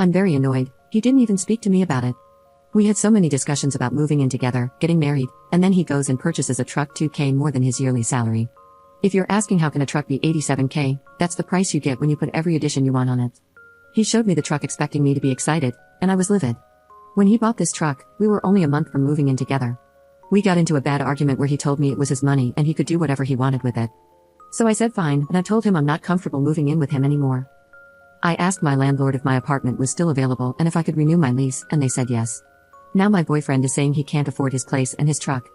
I'm very annoyed, he didn't even speak to me about it. We had so many discussions about moving in together, getting married, and then he goes and purchases a truck $2,000 more than his yearly salary. If you're asking how can a truck be $87,000, that's the price you get when you put every addition you want on it. He showed me the truck expecting me to be excited, and I was livid. When he bought this truck, we were only a month from moving in together. We got into a bad argument where he told me it was his money and he could do whatever he wanted with it. So I said fine, and I told him I'm not comfortable moving in with him anymore. I asked my landlord if my apartment was still available and if I could renew my lease, and they said yes. Now my boyfriend is saying he can't afford his place and his truck.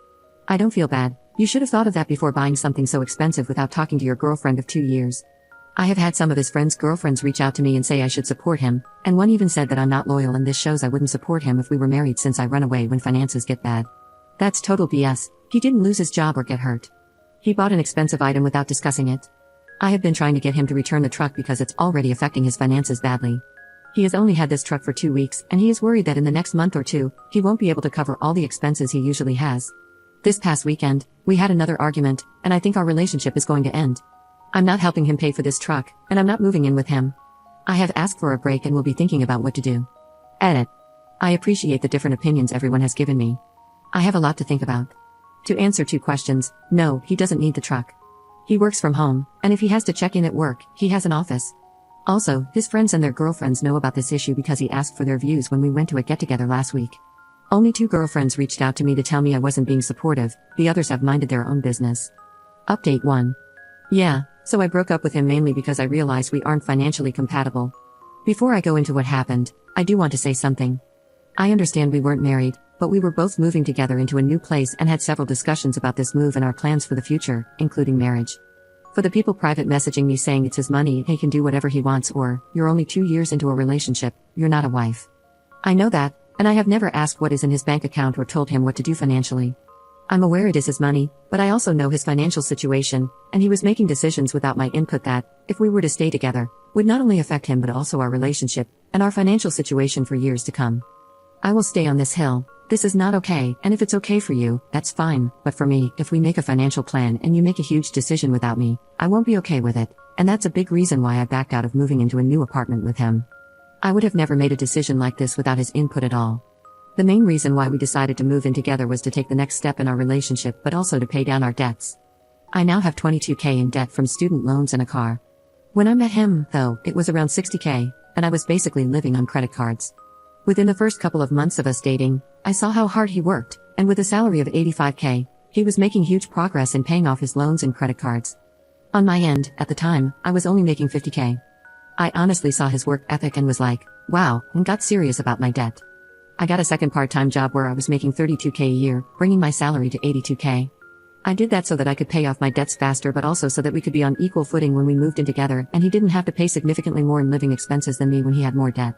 I don't feel bad. You should have thought of that before buying something so expensive without talking to your girlfriend of 2 years. I have had some of his friends' girlfriends reach out to me and say I should support him, and one even said that I'm not loyal and this shows I wouldn't support him if we were married since I run away when finances get bad. That's total BS. He didn't lose his job or get hurt. He bought an expensive item without discussing it. I have been trying to get him to return the truck because it's already affecting his finances badly. He has only had this truck for 2 weeks, and he is worried that in the next month or two, he won't be able to cover all the expenses he usually has. This past weekend, we had another argument, and I think our relationship is going to end. I'm not helping him pay for this truck, and I'm not moving in with him. I have asked for a break and will be thinking about what to do. Edit. I appreciate the different opinions everyone has given me. I have a lot to think about. To answer 2 questions, no, he doesn't need the truck. He works from home, and if he has to check in at work, he has an office. Also, his friends and their girlfriends know about this issue because he asked for their views when we went to a get-together last week. Only 2 girlfriends reached out to me to tell me I wasn't being supportive, the others have minded their own business. Update 1. Yeah, so I broke up with him mainly because I realized we aren't financially compatible. Before I go into what happened, I do want to say something. I understand we weren't married, but we were both moving together into a new place and had several discussions about this move and our plans for the future, including marriage. For the people private messaging me saying it's his money and he can do whatever he wants or, you're only 2 years into a relationship, you're not a wife. I know that, and I have never asked what is in his bank account or told him what to do financially. I'm aware it is his money, but I also know his financial situation, and he was making decisions without my input that, if we were to stay together, would not only affect him but also our relationship, and our financial situation for years to come. I will stay on this hill. This is not okay, and if it's okay for you, that's fine, but for me, if we make a financial plan and you make a huge decision without me, I won't be okay with it, and that's a big reason why I backed out of moving into a new apartment with him. I would have never made a decision like this without his input at all. The main reason why we decided to move in together was to take the next step in our relationship but also to pay down our debts. I now have $22,000 in debt from student loans and a car. When I met him, though, it was around $60,000, and I was basically living on credit cards. Within the first couple of months of us dating, I saw how hard he worked, and with a salary of $85,000, he was making huge progress in paying off his loans and credit cards. On my end, at the time, I was only making $50,000. I honestly saw his work ethic and was like, wow, and got serious about my debt. I got a second part-time job where I was making $32,000 a year, bringing my salary to $82,000. I did that so that I could pay off my debts faster but also so that we could be on equal footing when we moved in together and he didn't have to pay significantly more in living expenses than me when he had more debt.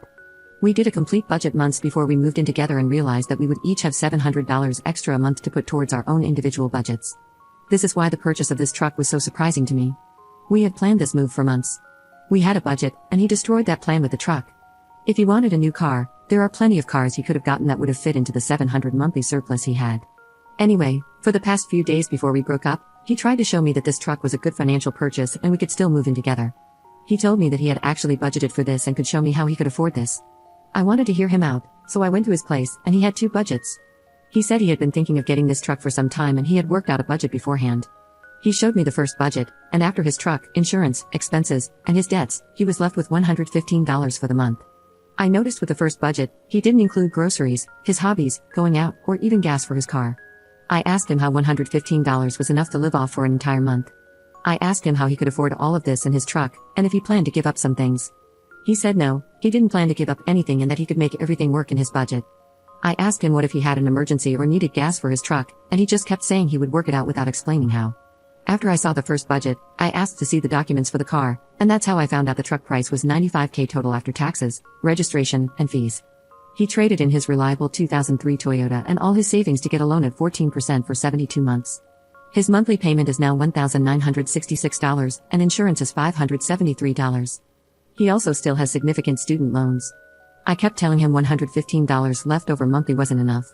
We did a complete budget months before we moved in together and realized that we would each have $700 extra a month to put towards our own individual budgets. This is why the purchase of this truck was so surprising to me. We had planned this move for months. We had a budget, and he destroyed that plan with the truck. If he wanted a new car, there are plenty of cars he could have gotten that would have fit into the $700 monthly surplus he had. Anyway, for the past few days before we broke up, he tried to show me that this truck was a good financial purchase and we could still move in together. He told me that he had actually budgeted for this and could show me how he could afford this. I wanted to hear him out, so I went to his place, and he had 2 budgets. He said he had been thinking of getting this truck for some time and he had worked out a budget beforehand. He showed me the first budget, and after his truck, insurance, expenses, and his debts, he was left with $115 for the month. I noticed with the first budget, he didn't include groceries, his hobbies, going out, or even gas for his car. I asked him how $115 was enough to live off for an entire month. I asked him how he could afford all of this in his truck, and if he planned to give up some things. He said no, he didn't plan to give up anything and that he could make everything work in his budget. I asked him what if he had an emergency or needed gas for his truck, and he just kept saying he would work it out without explaining how. After I saw the first budget, I asked to see the documents for the car, and that's how I found out the truck price was $95,000 total after taxes, registration, and fees. He traded in his reliable 2003 Toyota and all his savings to get a loan at 14% for 72 months. His monthly payment is now $1,966, and insurance is $573. He also still has significant student loans. I kept telling him $115 left over monthly wasn't enough.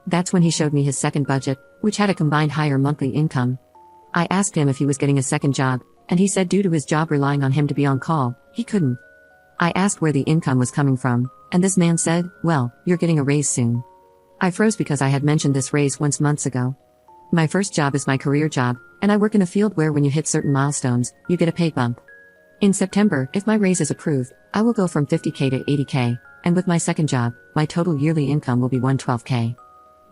That's when he showed me his second budget, which had a combined higher monthly income. I asked him if he was getting a second job, and he said due to his job relying on him to be on call, he couldn't. I asked where the income was coming from, and this man said, "Well, you're getting a raise soon." I froze because I had mentioned this raise once months ago. My first job is my career job, and I work in a field where when you hit certain milestones, you get a pay bump. In September, if my raise is approved, I will go from 50K to 80K, and with my second job, my total yearly income will be 112K.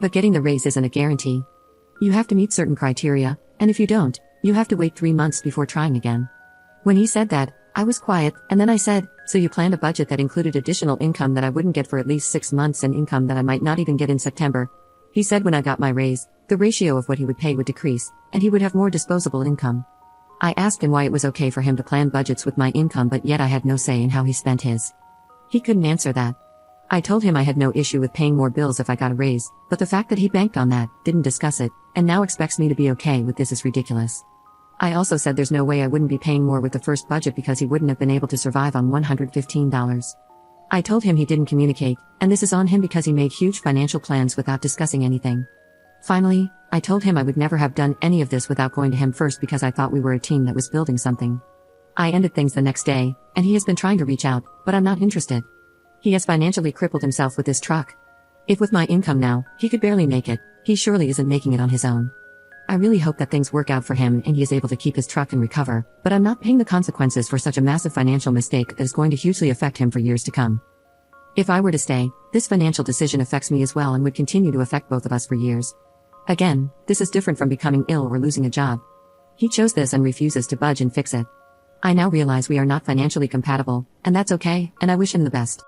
But getting the raise isn't a guarantee. You have to meet certain criteria, and if you don't, you have to wait 3 months before trying again. When he said that, I was quiet, and then I said, "So you planned a budget that included additional income that I wouldn't get for at least 6 months and income that I might not even get in September?" He said when I got my raise, the ratio of what he would pay would decrease, and he would have more disposable income. I asked him why it was okay for him to plan budgets with my income but yet I had no say in how he spent his. He couldn't answer that. I told him I had no issue with paying more bills if I got a raise, but the fact that he banked on that, didn't discuss it, and now expects me to be okay with this is ridiculous. I also said there's no way I wouldn't be paying more with the first budget because he wouldn't have been able to survive on $115. I told him he didn't communicate, and this is on him because he made huge financial plans without discussing anything. Finally, I told him I would never have done any of this without going to him first because I thought we were a team that was building something. I ended things the next day, and he has been trying to reach out, but I'm not interested. He has financially crippled himself with this truck. If with my income now, he could barely make it, he surely isn't making it on his own. I really hope that things work out for him and he is able to keep his truck and recover, but I'm not paying the consequences for such a massive financial mistake that is going to hugely affect him for years to come. If I were to stay, this financial decision affects me as well and would continue to affect both of us for years. Again, this is different from becoming ill or losing a job. He chose this and refuses to budge and fix it. I now realize we are not financially compatible, and that's okay, and I wish him the best.